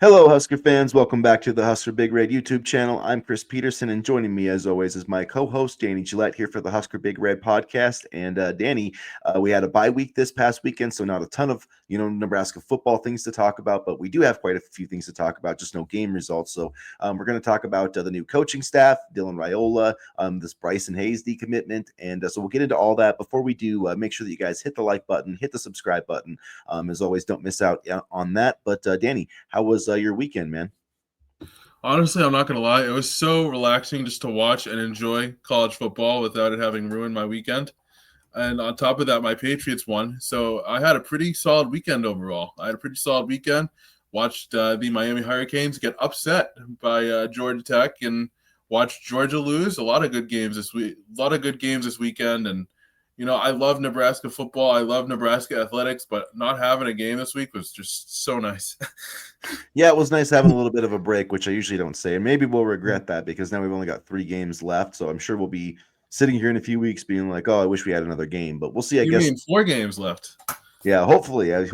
Hello, Husker fans. Welcome back to the Husker Big Red YouTube channel. I'm Chris Peterson, and joining me, as always, is my co-host, Danny Gillette, here for the Husker Big Red podcast. And Danny, we had a bye week this past weekend, so not a ton of, Nebraska football things to talk about, but we do have quite a few things to talk about, just no game results. So we're going to talk about the new coaching staff, Dylan Raiola, this Bryson Hayes decommitment, and so we'll get into all that. Before we do, make sure that you guys hit the like button, hit the subscribe button. As always, don't miss out on that. But Danny, how was your weekend, man? Honestly, I'm not going to lie. It was so relaxing just to watch and enjoy college football without it having ruined my weekend. And on top of that, my Patriots won. So I had a pretty solid weekend overall. I had a pretty solid weekend. Watched the Miami Hurricanes get upset by Georgia Tech and watched Georgia lose. A lot of good games this week. A lot of good games this weekend. And, I love Nebraska football. I love Nebraska athletics, but not having a game this week was just so nice. Yeah, it was nice having a little bit of a break, which I usually don't say. And maybe we'll regret that because now we've only got 3 games left. So I'm sure we'll be sitting here in a few weeks being like, oh, I wish we had another game. But we'll see, I You guess. mean 4 games left? Yeah, hopefully 4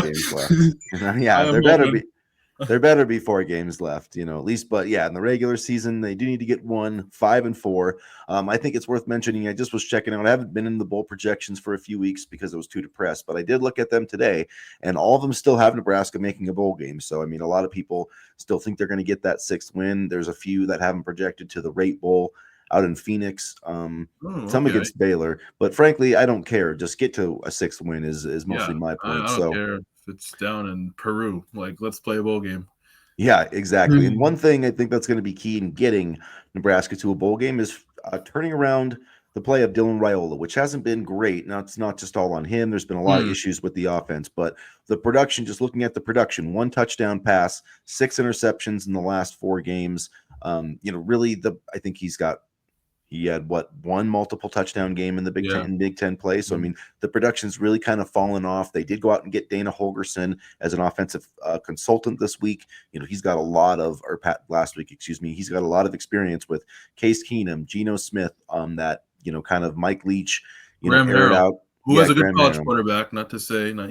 games left. Yeah, I am hoping. there better be 4 games left, at least. But yeah, in the regular season, they do need to get 5-4. I think it's worth mentioning. I just was checking out. I haven't been in the bowl projections for a few weeks because I was too depressed, but I did look at them today, and all of them still have Nebraska making a bowl game. So, I mean, a lot of people still think they're going to get that 6th win. There's a few that haven't projected to the Rate Bowl out in Phoenix. Some Okay. against Baylor, but frankly, I don't care. Just get to a 6th win is Yeah, mostly my point. I don't So. care if it's down in Peru. Like, let's play a bowl game. Yeah, exactly. And one thing I think that's going to be key in getting Nebraska to a bowl game is turning around the play of Dylan Raiola, which hasn't been great. Now, it's not just all on him. There's been a lot of Hmm. issues with the offense, but the production, just looking at the production, 1 touchdown pass, 6 interceptions in the last 4 games. Really, I think he had one multiple touchdown game in the Yeah. Big Ten play. So I mean, the production's really kind of fallen off. They did go out and get Dana Holgorsen as an offensive consultant this week. He's got a lot of, or Pat last week, excuse me. He's got a lot of experience with Case Keenum, Geno Smith, that kind of Mike Leach, Graham aired Harrell, out. who Yeah, was a good Graham college Harrell. quarterback, not to say, not.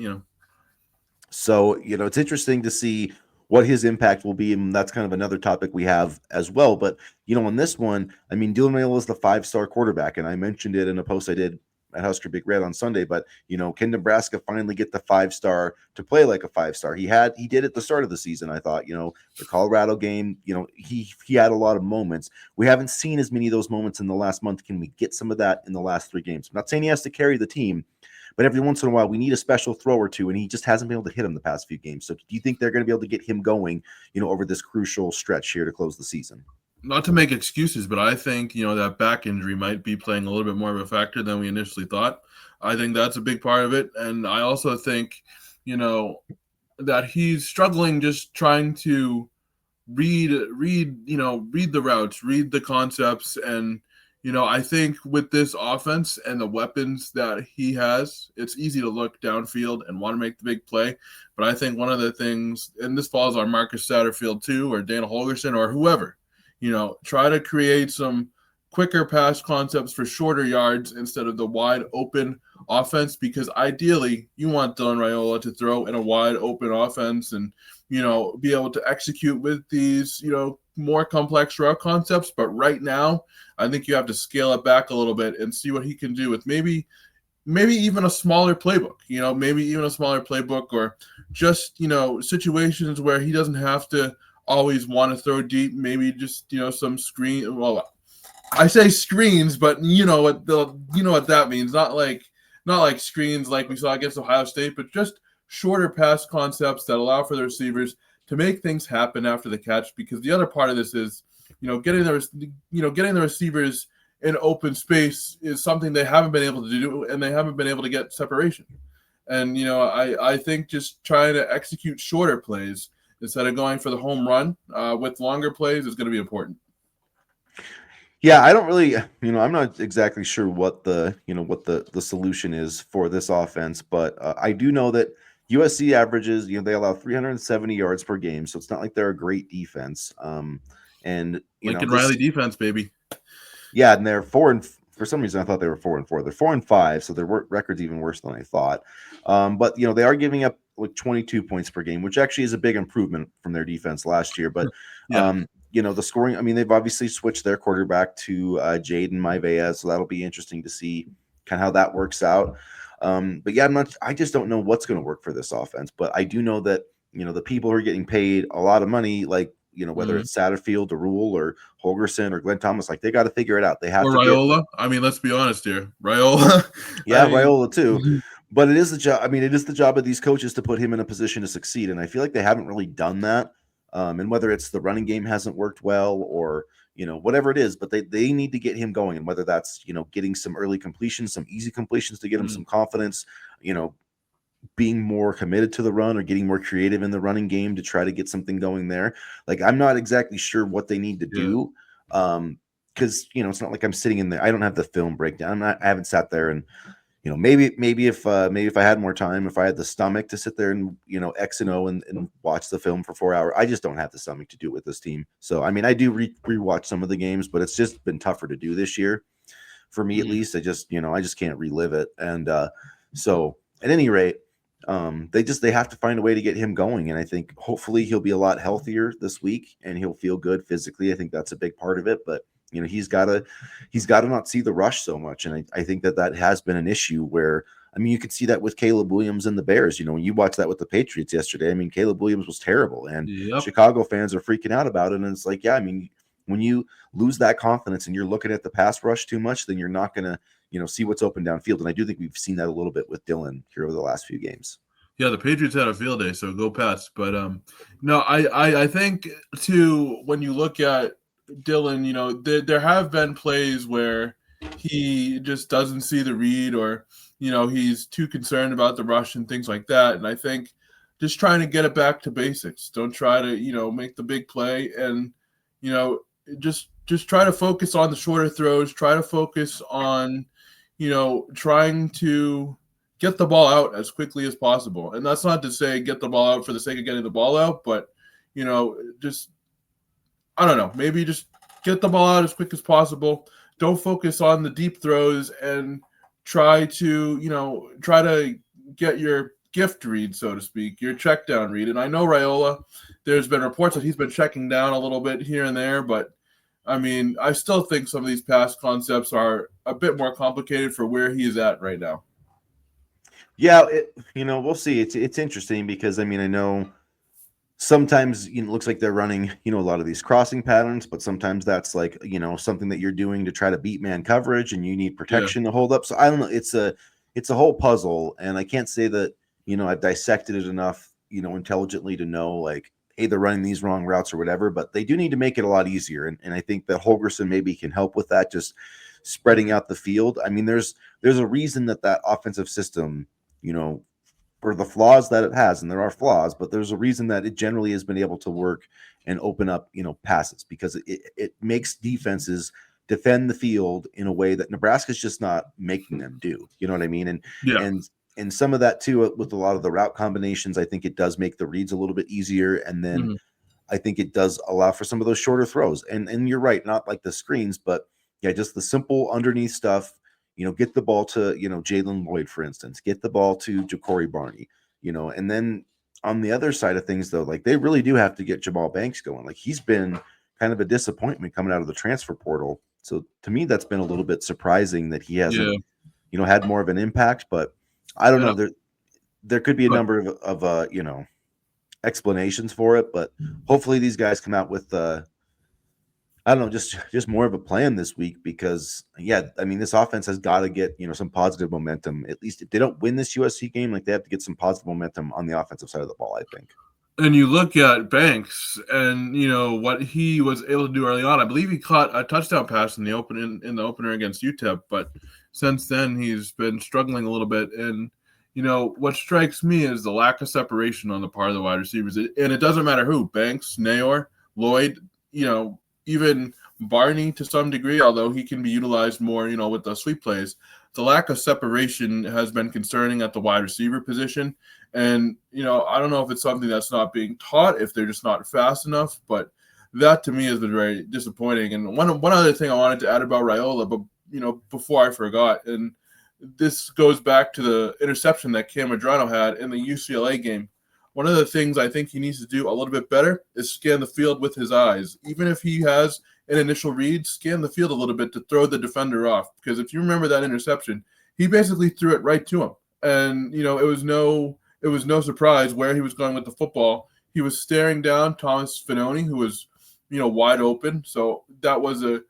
So, it's interesting to see what his impact will be. And that's kind of another topic we have as well. But, on this one, I mean, Dylan Raiola is the 5-star quarterback. And I mentioned it in a post I did at Husker Big Red on Sunday. But, can Nebraska finally get the 5-star to play like a 5-star? He did at the start of the season, I thought. The Colorado game, he had a lot of moments. We haven't seen as many of those moments in the last month. Can we get some of that in the last 3 games? I'm not saying he has to carry the team, but every once in a while, we need a special throw or two, and he just hasn't been able to hit him the past few games. So do you think they're going to be able to get him going, over this crucial stretch here to close the season? Not to make excuses, but I think, that back injury might be playing a little bit more of a factor than we initially thought. I think that's a big part of it. And I also think, that he's struggling just trying to read the routes, read the concepts. And I think with this offense and the weapons that he has, it's easy to look downfield and want to make the big play. But I think one of the things, and this falls on Marcus Satterfield too, or Dana Holgorsen, or whoever, try to create some quicker pass concepts for shorter yards instead of the wide open offense, because ideally you want Dylan Raiola to throw in a wide open offense and be able to execute with these more complex route concepts. But right now I think you have to scale it back a little bit and see what he can do with maybe even a smaller playbook, or just situations where he doesn't have to always want to throw deep. Maybe just some screen. Well, I say screens, but you know what that means. Not like screens like we saw against Ohio State, but just shorter pass concepts that allow for the receivers to make things happen after the catch. Because the other part of this is getting the receivers in open space is something they haven't been able to do, and they haven't been able to get separation. And I think just trying to execute shorter plays instead of going for the home run with longer plays is going to be important. Yeah, I don't really, I'm not exactly sure what the solution is for this offense, but I do know that USC averages, they allow 370 yards per game, so it's not like they're a great defense. And Lincoln Riley defense, baby. Yeah, and they're for some reason I thought they were 4-4. They're 4-5, so their record's even worse than I thought. But they are giving up like 22 points per game, which actually is a big improvement from their defense last year. But Yeah. the scoring. I mean, they've obviously switched their quarterback to Jaden Maivea, so that'll be interesting to see kind of how that works out. But yeah, I just don't know what's going to work for this offense. But I do know that the people who are getting paid a lot of money, like whether Mhm. it's Satterfield, DeRule, or Holgorsen, or Glenn Thomas, like they got to figure it out. They have Or to get Raiola. I mean, let's be honest here. Raiola. I yeah, mean, Raiola too. But it is the job. I mean, it is the job of these coaches to put him in a position to succeed, and I feel like they haven't really done that. And whether it's the running game hasn't worked well, or whatever it is, but they need to get him going, and whether that's getting some early completions, some easy completions to get him mm, some confidence, you know, being more committed to the run or getting more creative in the running game to try to get something going there. Like I'm not exactly sure what they need to yeah. do. Because it's not like I'm sitting in there. I don't have the film breakdown. I haven't sat there and maybe if I had more time, if I had the stomach to sit there and X and O and watch the film for 4 hours, I just don't have the stomach to do it with this team. So I mean, I do rewatch some of the games, but it's just been tougher to do this year for me at Mm, least. I just can't relive it. And so at any rate, they have to find a way to get him going. And I think hopefully he'll be a lot healthier this week and he'll feel good physically. I think that's a big part of it. But he's got to not see the rush so much. And I think that has been an issue where, I mean, you could see that with Caleb Williams and the Bears. When you watch that with the Patriots yesterday, I mean, Caleb Williams was terrible, and yep. Chicago fans are freaking out about it. And it's like, yeah, I mean, when you lose that confidence and you're looking at the pass rush too much, then you're not going to, see what's open downfield. And I do think we've seen that a little bit with Dylan here over the last few games. Yeah, the Patriots had a field day, so go Pats. But no, I think too when you look at Dylan, there have been plays where he just doesn't see the read, or he's too concerned about the rush and things like that. And I think just trying to get it back to basics. Don't try to make the big play, and you know just try to focus on the shorter throws. Try to focus on trying to get the ball out as quickly as possible. And that's not to say get the ball out for the sake of getting the ball out, but just I don't know, maybe just get the ball out as quick as possible. Don't focus on the deep throws and try to get your gift read, so to speak, your check down read. And I know Raiola, there's been reports that he's been checking down a little bit here and there, but I mean, I still think some of these pass concepts are a bit more complicated for where he is at right now. Yeah, we'll see. It's interesting because I mean, I know sometimes it looks like they're running a lot of these crossing patterns, but sometimes that's like something that you're doing to try to beat man coverage and you need Yeah. protection to hold up. So I don't know. It's a whole puzzle, and I can't say that I've dissected it enough intelligently to know like, hey, they're running these wrong routes or whatever. But they do need to make it a lot easier, and I think that Holgerson maybe can help with that, just spreading Mhm. out the field. I mean, there's a reason that offensive system for the flaws that it has, and there are flaws, but there's a reason that it generally has been able to work and open up, passes, because it makes defenses defend the field in a way that Nebraska's just not making them do. You know what I mean? Yeah. And and some of that too with a lot of the route combinations, I think it does make the reads a little bit easier, and then Mhm. I think it does allow for some of those shorter throws. And you're right, not like the screens, but yeah, just the simple underneath stuff. Get the ball to Jalen Lloyd, for instance. Get the ball to Ja'Cory Barney. And then on the other side of things, though, like they really do have to get Jamal Banks going. Like he's been kind of a disappointment coming out of the transfer portal. So to me, that's been a little bit surprising that he hasn't Yeah. had more of an impact. But I don't And know. There could be a but number of explanations for it, but hopefully these guys come out with I don't know, just more of a plan this week, because yeah, I mean this offense has got to get some positive momentum. At least if they don't win this USC game, like they have to get some positive momentum on the offensive side of the ball, I think. and you look at Banks and what he was able to do early on. I believe he caught a touchdown pass in the opener against UTEP, but since then he's been struggling a little bit. And what strikes me is the lack of separation on the part of the wide receivers. And it doesn't matter who, Banks, Nayor, Lloyd, even Barney to some degree, although he can be utilized more, with the sweep plays. The lack of separation has been concerning at the wide receiver position. And, I don't know if it's something that's not being taught, if they're just not fast enough, but that to me has been very disappointing. And one other thing I wanted to add about Raiola, but before I forgot. And this goes back to the interception that Cam Medrano had in the UCLA game. One of the things I think he needs to do a little bit better is scan the field with his eyes. Even if he has an initial read, scan the field a little bit to throw the defender off. Because if you remember that interception, he basically threw it right to him. And, it was no surprise where he was going with the football. He was staring down Thomas Finoni, who was, wide open. So that was a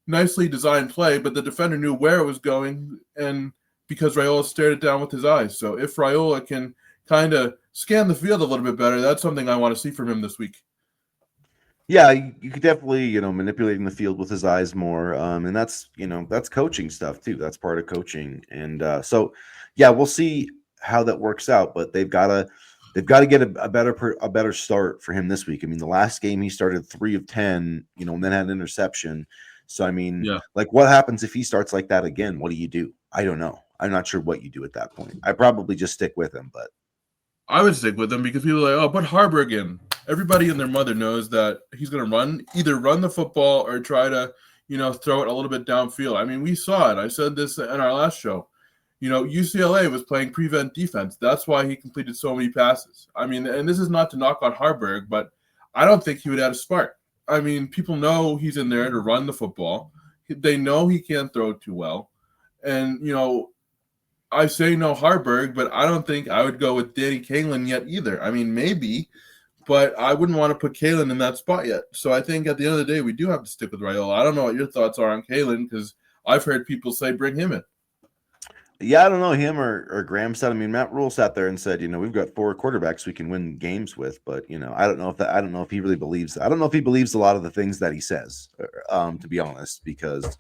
nicely designed play, but the defender knew where it was going, and because Raiola stared it down with his eyes. So if Raiola can kind of scan the field a little bit better, that's something I want to see from him this week. Yeah, you could definitely, manipulating the field with his eyes more, and that's coaching stuff too. That's part of coaching, and yeah, we'll see how that works out. But they've got to get a better start for him this week. I mean, the last game he started 3 of 10, and then had an interception. So I mean, Yeah. like, what happens if he starts like that again? What do you do? I don't know. I'm not sure what you do at that point. I probably just stick with him, but I would stick with him because people are like, oh, put Harburg in. Everybody and their mother knows that he's going to either run the football or try to, throw it a little bit downfield. I mean, we saw it. I said this in our last show. UCLA was playing prevent defense. That's why he completed so many passes. I mean, and this is not to knock on Harburg, but I don't think he would add a spark. I mean, people know he's in there to run the football. They know he can't throw too well. And, I say no Harburg, but I don't think I would go with Danny Kalen yet either. I mean, maybe, but I wouldn't want to put Kalen in that spot yet. So I think at the end of the day, we do have to stick with Raiola. I don't know what your thoughts are on Kalen because I've heard people say bring him in. yeah, I don't know him or Graham said. I mean, Matt Rule sat there and said, we've got 4 quarterbacks we can win games with, but I don't know if he really believes. I don't know if he believes a lot of the things that he says. To be honest, because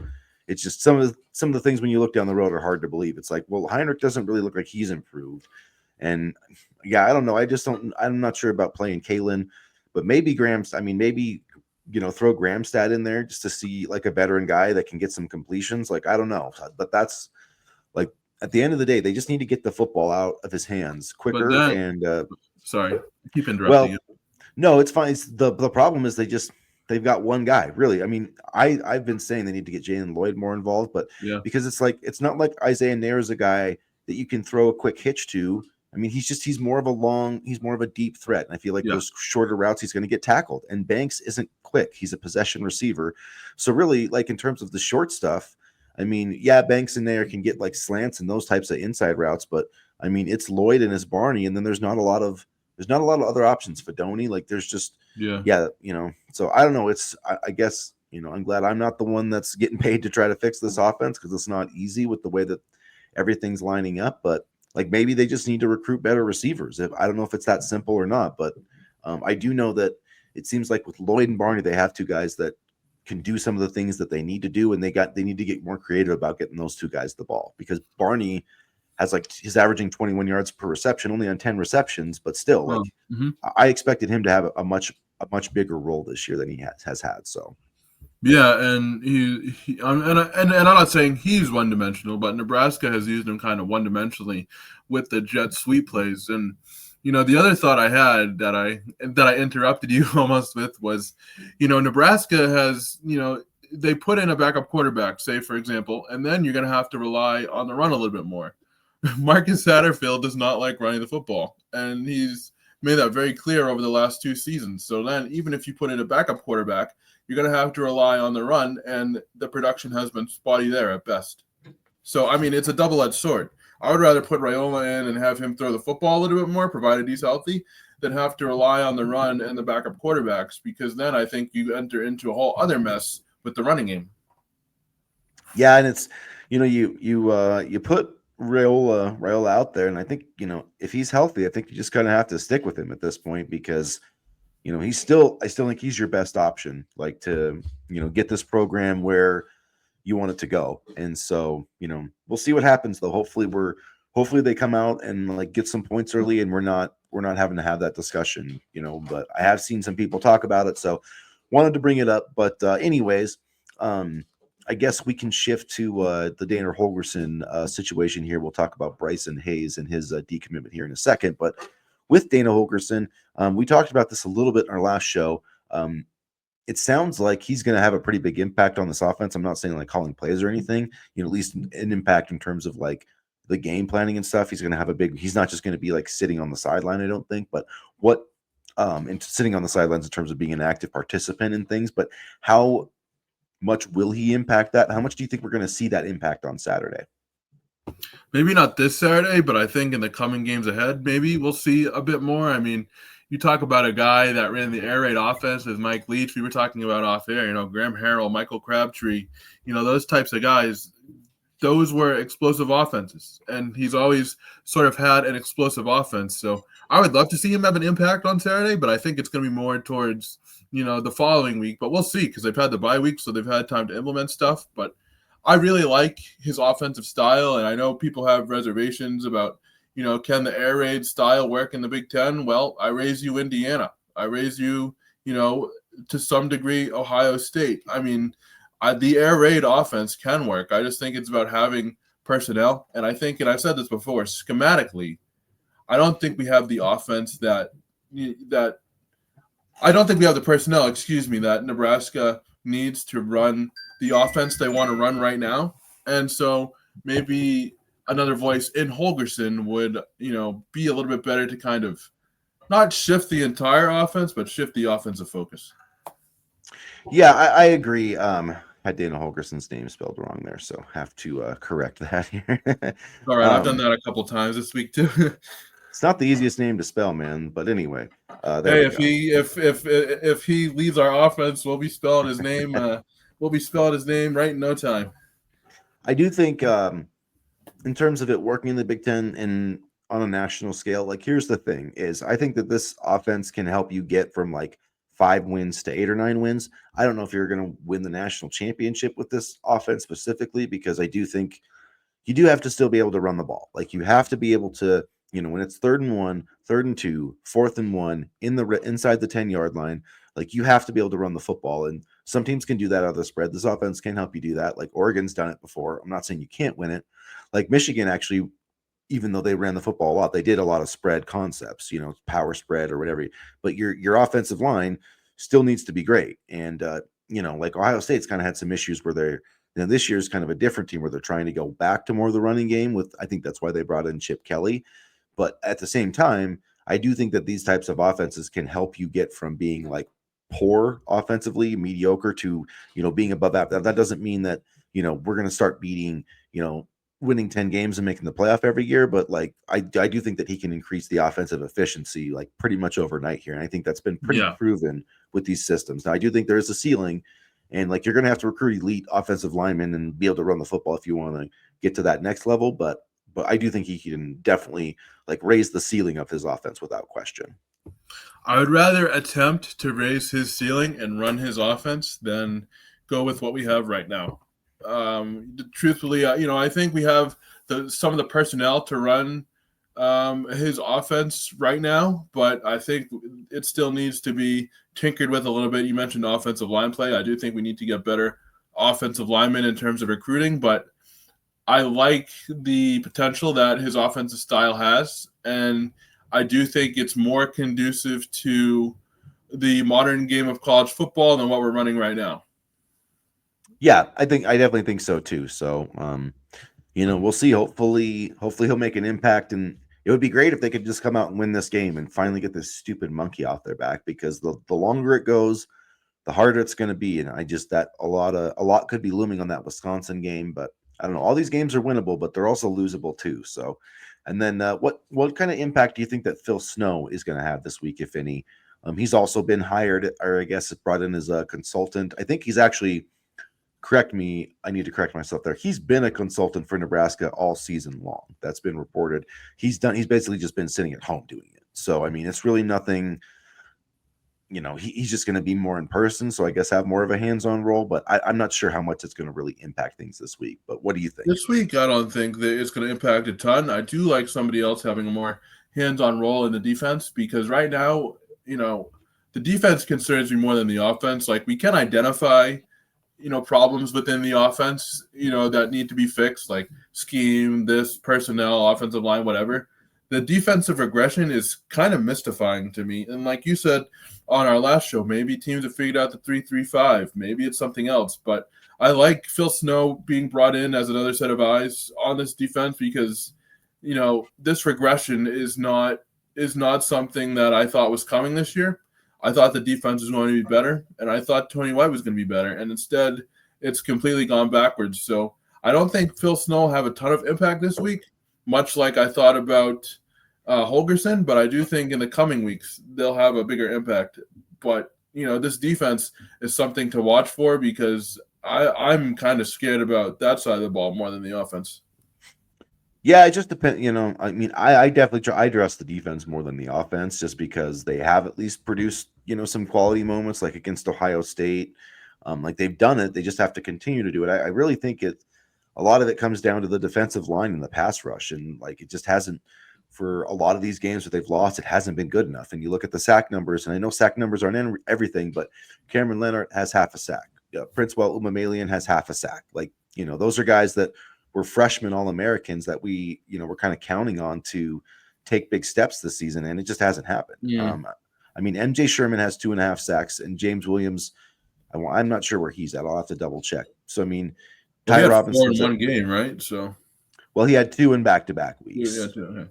it's just some of the things when you look down the road are hard to believe. It's like, well, Heinrich doesn't really look like he's improved, and yeah, I don't know. I just don't. I'm not sure about playing Kalen, but maybe Graham's. I mean, maybe throw Grahamstad in there just to see like a veteran guy that can get some completions. Like I don't know, but that's like at the end of the day, they just need to get the football out of his hands But quicker. then, And sorry, I keep interrupting well, you. no, it's fine. The problem is they've got one guy really. I mean, I've been saying they need to get Jalen Lloyd more involved, but Yeah, because it's not like Isaiah Nair is a guy that you can throw a quick hitch to. I mean, he's more of a deep threat. And I feel like yeah, those shorter routes, he's going to get tackled. And Banks isn't quick. He's a possession receiver. So really, like in terms of the short stuff, I mean, yeah, Banks and Nair can get like slants and those types of inside routes, but I mean, it's Lloyd and it's Barney, and then there's not a lot of other options. Fedoni, like there's just yeah. yeah, So I don't know. I guess I'm glad I'm not the one that's getting paid to try to fix this offense because it's not easy with the way that everything's lining up. But like maybe they just need to recruit better receivers. If I don't know if it's that simple or not, but I do know that it seems like with Lloyd and Barney, they have 2 guys that can do some of the things that they need to do, and they need to get more creative about getting those 2 guys the ball because Barney has like he's averaging 21 yards per reception, only on 10 receptions, but still, Oh, like I expected him to have a much bigger role this year than he has had. So yeah, and and I'm not saying he's one dimensional, but Nebraska has used him kind of one dimensionally with the jet sweep plays. And the other thought I had that I interrupted you almost with was, Nebraska has they put in a backup quarterback, say for example, and then you're going to have to rely on the run a little bit more. Marcus Satterfield does not like running the football, and he's made that very clear over the last 2 seasons. So then, even if you put in a backup quarterback, you're going to have to rely on the run, and the production has been spotty there at best. So, I mean, it's a double-edged sword. I would rather put Raiola in and have him throw the football a little bit more, provided he's healthy, than have to rely on the run and the backup quarterbacks, because then I think you enter into a whole other mess with the running game. yeah, and it's you put Raiola out there, and I think if he's healthy, I think you just kind of have to stick with him at this point because I still think he's your best option, like to get this program where you want it to go. And so, we'll see what happens though. Hopefully they come out and like get some points early and we're not having to have that discussion, but I have seen some people talk about it. So wanted to bring it up. But anyways, I guess we can shift to the Dana Holgorsen situation here. We'll talk about Bryson Hayes and his decommitment here in a second. But with Dana Holgorsen, we talked about this a little bit in our last show. Um, it sounds like he's going to have a pretty big impact on this offense. I'm not saying like calling plays or anything, at least an impact in terms of like the game planning and stuff. He's going to have a big, he's not just going to be like sitting on the sideline, I don't think, but what, and sitting on the sidelines in terms of being an active participant in things, but how much will he impact that? How much do you think we're going to see that impact on Saturday? Maybe not this Saturday, but I think in the coming games ahead, maybe we'll see a bit more. I mean, you talk about a guy that ran the air raid offense with Mike Leach. We were talking about off air, Graham Harrell, Michael Crabtree, those types of guys. Those were explosive offenses, and he's always sort of had an explosive offense. So I would love to see him have an impact on Saturday, but I think it's going to be more towards, the following week. But we'll see, because they've had the bye week, so they've had time to implement stuff. But I really like his offensive style, and I know people have reservations about, can the air raid style work in the Big Ten? Well, I raise you Indiana. I raise you, to some degree, Ohio State. I mean, the air raid offense can work. I just think it's about having personnel. And I think, and I've said this before, schematically, I don't think we have the offense that I don't think we have the personnel, that Nebraska needs to run the offense they want to run right now. And so maybe another voice in Holgorsen would, be a little bit better to kind of not shift the entire offense, but shift the offensive focus. Yeah, I agree. Had Dana Holgersen's name spelled wrong there, so have to correct that here. All right, I've done that a couple times this week too. It's not the easiest name to spell, man. But anyway, hey, if he leads our offense, we'll be spelling his name. We'll be spelling his name right in no time. I do think, in terms of it working in the Big Ten and on a national scale, like here's the thing: is I think that this offense can help you get from like 5 wins to 8 or 9 wins. I don't know if you're going to win the national championship with this offense specifically, because I do think you do have to still be able to run the ball. Like you have to be able to, when it's 3rd and 1, 3rd and 2, 4th and 1 inside the 10-yard line, like you have to be able to run the football. And some teams can do that out of the spread. This offense can help you do that. Like Oregon's done it before. I'm not saying you can't win it. Like Michigan actually, even though they ran the football a lot, they did a lot of spread concepts, power spread or whatever. But your offensive line still needs to be great. And like Ohio State's kind of had some issues where they're, this year's kind of a different team where they're trying to go back to more of the running game with, I think that's why they brought in Chip Kelly. But at the same time, I do think that these types of offenses can help you get from being like poor offensively, mediocre to, being above average. That doesn't mean that, we're going to start beating, winning 10 games and making the playoff every year. But like, I do think that he can increase the offensive efficiency like pretty much overnight here. And I think that's been pretty proven with these systems. Now, I do think there is a ceiling, and like you're going to have to recruit elite offensive linemen and be able to run the football if you want to get to that next level. But I do think he can definitely like raise the ceiling of his offense without question. I would rather attempt to raise his ceiling and run his offense than go with what we have right now. Truthfully, I think we have some of the personnel to run his offense right now, but I think it still needs to be tinkered with a little bit. You mentioned offensive line play. I do think we need to get better offensive linemen in terms of recruiting, but I like the potential that his offensive style has, and I do think it's more conducive to the modern game of college football than what we're running right now. Yeah, I definitely think so too. So, we'll see. Hopefully he'll make an impact, and it would be great if they could just come out and win this game and finally get this stupid monkey off their back, because the longer it goes, the harder it's going to be. And I just, that a lot could be looming on that Wisconsin game, but I don't know. All these games are winnable, but they're also losable too. So, and then what kind of impact do you think that Phil Snow is going to have this week, if any? He's also been hired, or I guess brought in as a consultant. I think he's actually, correct me, I need to correct myself there. He's been a consultant for Nebraska all season long. That's been reported. He's basically just been sitting at home doing it. So, I mean, it's really nothing, he's just going to be more in person. So I guess have more of a hands-on role, but I'm not sure how much it's going to really impact things this week. But what do you think? This week, I don't think that it's going to impact a ton. I do like somebody else having a more hands-on role in the defense, because right now, the defense concerns me more than the offense. Like, we can identify problems within the offense, that need to be fixed, like scheme, this personnel, offensive line, whatever. the defensive regression is kind of mystifying to me. And like you said on our last show, maybe teams have figured out the 3-3-5. Maybe it's something else. But I like Phil Snow being brought in as another set of eyes on this defense because, this regression is not something that I thought was coming this year. I thought the defense was going to be better, and I thought Tony White was going to be better. And instead, it's completely gone backwards. So I don't think Phil Snow will have a ton of impact this week, much like I thought about Holgorsen, but I do think in the coming weeks they'll have a bigger impact. But this defense is something to watch for because I'm kind of scared about that side of the ball more than the offense. Yeah, it just depends. I mean, I definitely I trust the defense more than the offense, just because they have at least produced some quality moments, like against Ohio State. Like they've done it, they just have to continue to do it. I really think a lot of it comes down to the defensive line and the pass rush, and like it just hasn't, for a lot of these games that they've lost, it hasn't been good enough. And you look at the sack numbers, and I know sack numbers aren't in everything, but Cameron Leonard has half a sack. Princewell Umamalian has half a sack. Like those are guys that were freshman All-Americans that we're kind of counting on to take big steps this season, and it just hasn't happened. Mm. I mean, MJ Sherman has 2.5 sacks, and James Williams, I'm not sure where he's at. I'll have to double check. So I mean, Well, Ty he had 4 Robinson's in one game, right? So he had 2 in back-to-back yeah, weeks. yeah.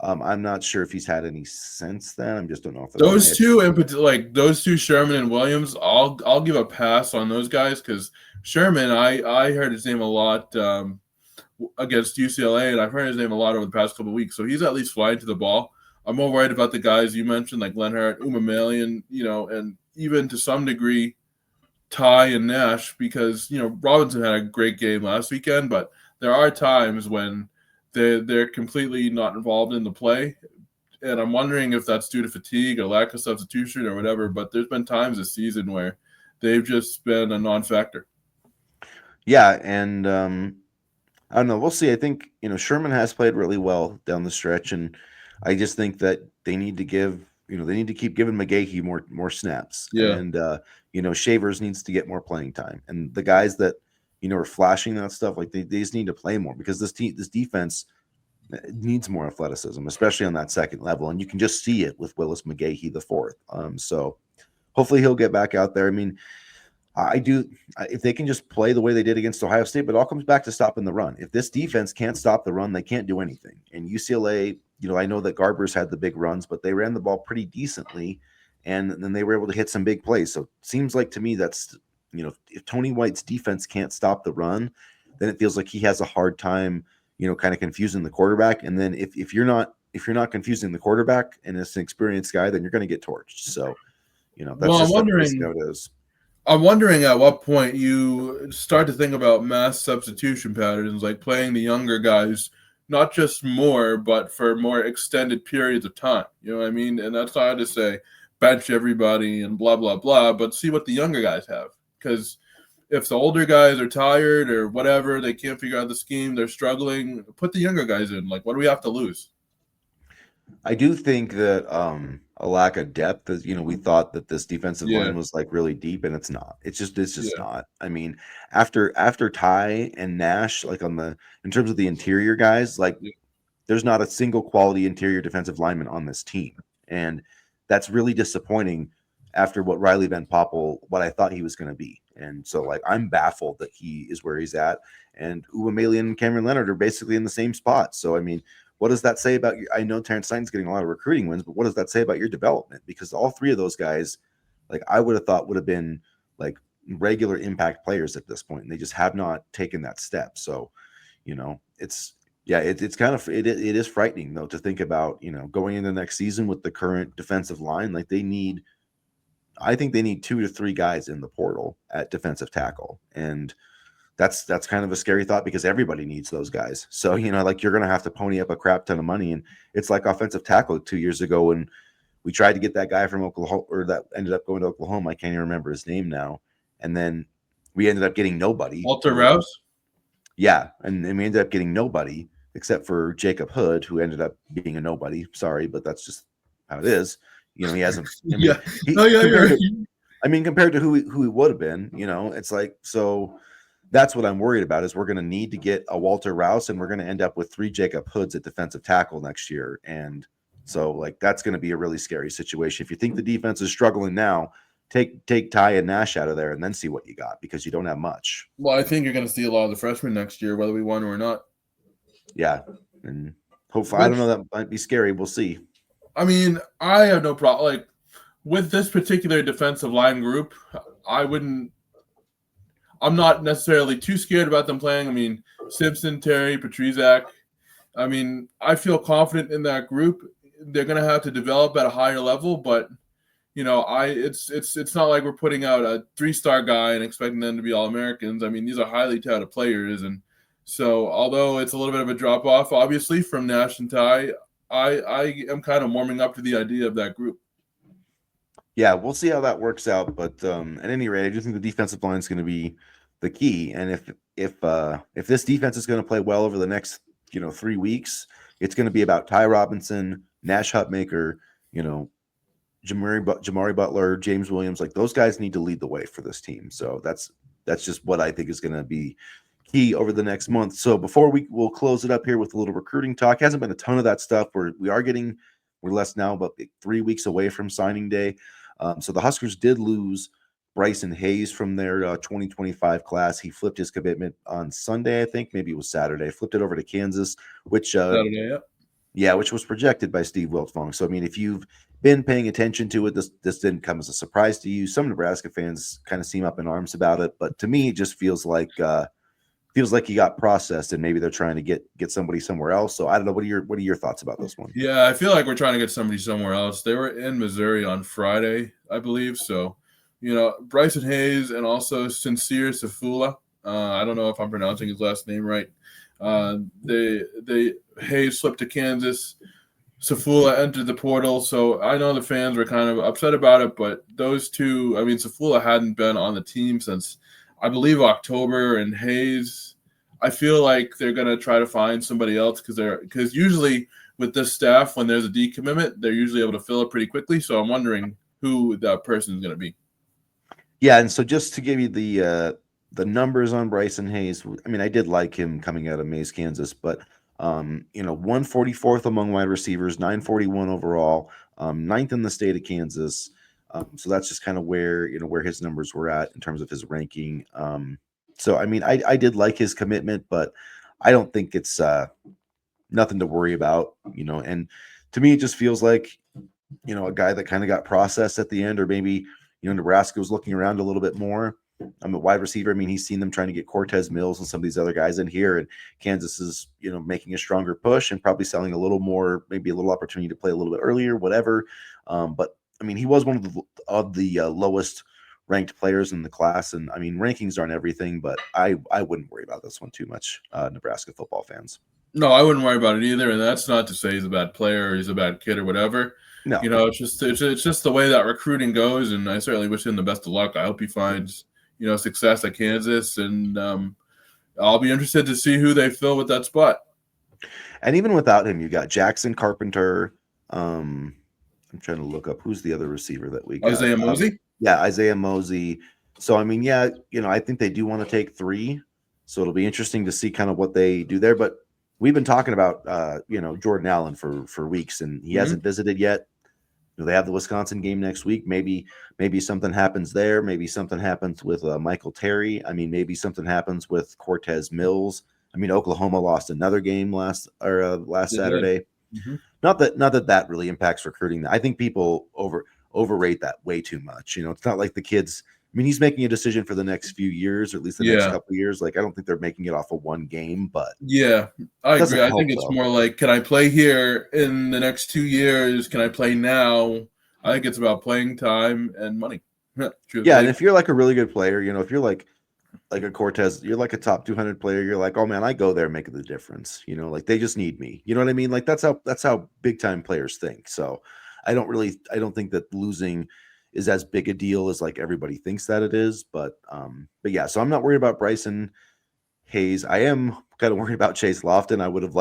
I'm not sure if he's had any since then. I just don't know if Those two in particular, like those two, Sherman and Williams, I'll give a pass on those guys because Sherman, I heard his name a lot against UCLA, and I've heard his name a lot over the past couple of weeks. So he's at least flying to the ball. I'm more worried about the guys you mentioned, like Lenhart, Umamalian, and even to some degree Ty and Nash, because Robinson had a great game last weekend, but there are times when they're completely not involved in the play, and I'm wondering if that's due to fatigue or lack of substitution or whatever. But there's been times this season where they've just been a non-factor. Yeah, and I don't know. We'll see. I think Sherman has played really well down the stretch, and I just think that they need to keep giving McGahee more snaps, Yeah. and Shavers needs to get more playing time, and the guys that are flashing that stuff, like they just need to play more, because this defense needs more athleticism, especially on that second level, and you can just see it with Willis McGahee the fourth. So hopefully he'll get back out there. I mean, I do. If they can just play the way they did against Ohio State, but it all comes back to stopping the run. If this defense can't stop the run, they can't do anything. And UCLA, I know that Garbers had the big runs, but they ran the ball pretty decently, and then they were able to hit some big plays. So it seems like to me that's if Tony White's defense can't stop the run, then it feels like he has a hard time, kind of confusing the quarterback. And then if you're not confusing the quarterback and it's an experienced guy, then you're going to get torched. So that's Well, just how it is. I'm wondering at what point you start to think about mass substitution patterns, like playing the younger guys, not just more, but for more extended periods of time. You know what I mean? And that's not to say bench everybody and blah, blah, blah, but see what the younger guys have. Because if the older guys are tired or whatever, they can't figure out the scheme, they're struggling, put the younger guys in. Like, what do we have to lose? I do think that a lack of depth is, we thought that this defensive Yeah. line was like really deep, and it's not. It's just Yeah. not. I mean, after Ty and Nash, like in terms of the interior guys, like Yeah. there's not a single quality interior defensive lineman on this team, and that's really disappointing after what Riley Van Poppel, what I thought he was going to be. And so, like, I'm baffled that he is where he's at, and Uwamalian and Cameron Leonard are basically in the same spot. So, I mean, what does that say about you? I know Terrence Steins getting a lot of recruiting wins, but what does that say about your development? Because all three of those guys, like, I would have thought would have been like regular impact players at this point, and they just have not taken that step. So, it's kind of it is frightening though to think about going into next season with the current defensive line. Like I think they need 2 to 3 guys in the portal at defensive tackle, and that's kind of a scary thought because everybody needs those guys. So like you're gonna have to pony up a crap ton of money, and it's like offensive tackle 2 years ago when we tried to get that guy from Oklahoma, or that ended up going to Oklahoma. I can't even remember his name now, and then we ended up getting nobody. Walter Rouse? Yeah, and we ended up getting nobody except for Jacob Hood, who ended up being a nobody. Sorry, but that's just how it is. He hasn't. I mean, Yeah. No, yeah, you're right. compared to who he would have been, it's like so. that's what I'm worried about is we're going to need to get a Walter Rouse and we're going to end up with 3 Jacob Hoods at defensive tackle next year. And so like that's going to be a really scary situation. If you think the defense is struggling now, take Ty and Nash out of there and then see what you got because you don't have much. Well, I think you're going to see a lot of the freshmen next year, whether we want to or not. Yeah. And hopefully I don't know, Which, that might be scary. We'll see. I mean, I have no problem. Like, with this particular defensive line group, I wouldn't. I'm not necessarily too scared about them playing. I mean, Simpson, Terry, Petrizak. I mean, I feel confident in that group. They're going to have to develop at a higher level, but it's not like we're putting out a 3-star guy and expecting them to be all Americans. I mean, these are highly touted players, and so although it's a little bit of a drop off, obviously from Nash and Ty, I am kind of warming up to the idea of that group. Yeah, we'll see how that works out. But at any rate, I do think the defensive line is going to be the key. And if this defense is going to play well over the next 3 weeks, it's going to be about Ty Robinson, Nash Hutmaker, you know, Jamari Butler, James Williams. Like those guys need to lead the way for this team. So that's just what I think is going to be key over the next month. So before we'll close it up here with a little recruiting talk. Hasn't been a ton of that stuff. We're less now, about 3 weeks away from signing day. So the Huskers did lose Bryson Hayes from their 2025 class. He flipped his commitment on Sunday, I think. Maybe it was Saturday. Flipped it over to Kansas, which Saturday, yeah. yeah, which was projected by Steve Wiltfong. So I mean, if you've been paying attention to it, this didn't come as a surprise to you. Some Nebraska fans kind of seem up in arms about it, but to me, it just feels like he got processed, and maybe they're trying to get somebody somewhere else. So I don't know. What are your thoughts about this one? Yeah, I feel like we're trying to get somebody somewhere else. They were in Missouri on Friday, I believe. So, Bryson Hayes and also Sincere Safula. I don't know if I'm pronouncing his last name right. They Hayes slipped to Kansas. Safula entered the portal, so I know the fans were kind of upset about it. But those two, I mean, Safula hadn't been on the team since I believe October, and Hayes, I feel like they're gonna try to find somebody else because usually with this staff, when there's a decommitment, they're usually able to fill it pretty quickly. So I'm wondering who that person is going to be. Yeah, and so just to give you the numbers on Bryson Hayes, I mean, I did like him coming out of Mays, Kansas, but 144th among wide receivers, 941 overall, ninth in the state of Kansas. So that's just kind of where his numbers were at in terms of his ranking. So I mean, I did like his commitment, but I don't think it's nothing to worry about, and to me it just feels like a guy that kind of got processed at the end, or maybe Nebraska was looking around a little bit more. I'm a wide receiver. I mean, he's seen them trying to get Cortez Mills and some of these other guys in here, and Kansas is making a stronger push and probably selling a little more, maybe a little opportunity to play a little bit earlier, whatever. But I mean, he was one of the lowest ranked players in the class, and I mean, rankings aren't everything, but I wouldn't worry about this one too much, Nebraska football fans. No, I wouldn't worry about it either. And that's not to say he's a bad player or he's a bad kid or whatever. No, It's just the way that recruiting goes, and I certainly wish him the best of luck. I hope he finds success at Kansas, and I'll be interested to see who they fill with that spot. and even without him, you got Jackson Carpenter. I'm trying to look up who's the other receiver that we got. Isaiah Mosey. Yeah, Isaiah Mosey. So I mean, yeah, I think they do want to take 3. So it'll be interesting to see kind of what they do there. But we've been talking about Jordan Allen for weeks, and he hasn't visited yet. They have the Wisconsin game next week. Maybe something happens there. Maybe something happens with Michael Terry. I mean, maybe something happens with Cortez Mills. I mean, Oklahoma lost another game last Saturday. Mm-hmm. Not that really impacts recruiting. I think people overrate that way too much. It's not like the kids. I mean, he's making a decision for the next few years, or at least the next couple of years. Like, I don't think they're making it off of one game, but yeah, I agree. I think it's though. more like, can I play here in the next 2 years? Can I play now? I think it's about playing time and money. Yeah, and if you're like a really good player, if you're like a Cortez, you're like a top 200 player, you're like, oh man, I go there making the difference. Like they just need me. You know what I mean? Like that's how big time players think. So I don't think that losing is as big a deal as like everybody thinks that it is. But yeah, so I'm not worried about Bryson Hayes. I am kind of worried about Chase Lofton. I would have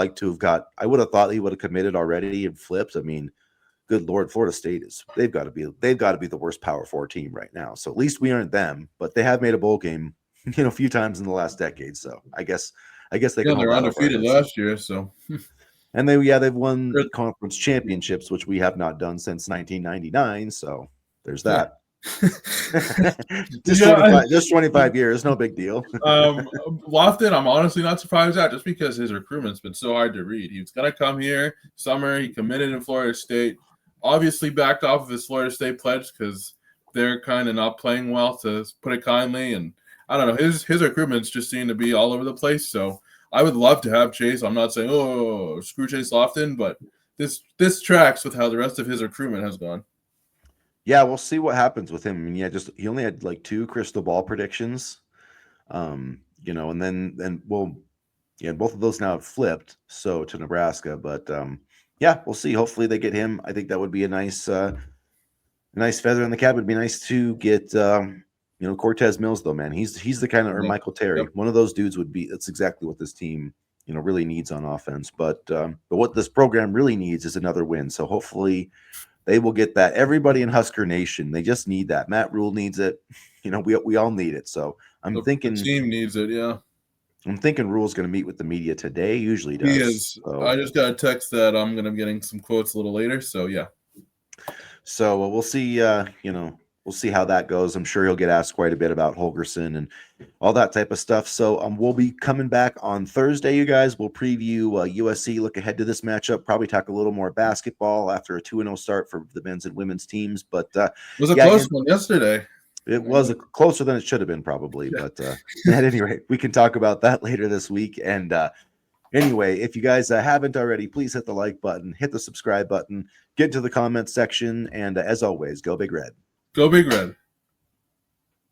thought he would have committed already and flipped. I mean, good Lord, Florida State they've got to be the worst Power 4 team right now. So at least we aren't them, but they have made a bowl game a few times in the last decade. So I guess they Yeah, can hold they're that over our undefeated heads. last year, so And they've won conference championships, which we have not done since 1999. So there's that. just yeah. 25 years, no big deal. Lofton, I'm honestly not surprised at just because his recruitment's been so hard to read. He was gonna come here summer. He committed in Florida State. Obviously, backed off of his Florida State pledge because they're kind of not playing well, to put it kindly. And I don't know, his recruitments just seem to be all over the place. So I would love to have Chase. I'm not saying screw Chase Lofton, but this tracks with how the rest of his recruitment has gone. Yeah, we'll see what happens with him. I mean, just he only had like 2 crystal ball predictions. And then both of those now have flipped so to Nebraska, but yeah, we'll see. Hopefully they get him. I think that would be a nice feather in the cap. It'd be nice to get Cortez Mills though, man. He's the kind of, or Yeah. Michael Terry. Yep. One of those dudes would be. That's exactly what this team really needs on offense. But what this program really needs is another win. So hopefully they will get that. Everybody in Husker Nation, they just need that. Matt Rule needs it. We all need it. So I'm The thinking team needs it. Yeah. Rule's going to meet with the media today. Usually He does. is. So, I just got a text that I'm gonna be getting some quotes a little later. So yeah. so we'll see. We'll see how that goes. I'm sure he'll get asked quite a bit about Holgorsen and all that type of stuff. So we'll be coming back on Thursday, you guys. We'll preview USC. Look ahead to this matchup. Probably talk a little more basketball after a 2-0 start for the men's and women's teams. But It was a close one yesterday. it was closer than it should have been, probably. Yeah. But at any rate, we can talk about that later this week. And anyway, if you guys haven't already, please hit the like button, hit the subscribe button, get to the comments section, and as always, go Big Red. Go Big Red.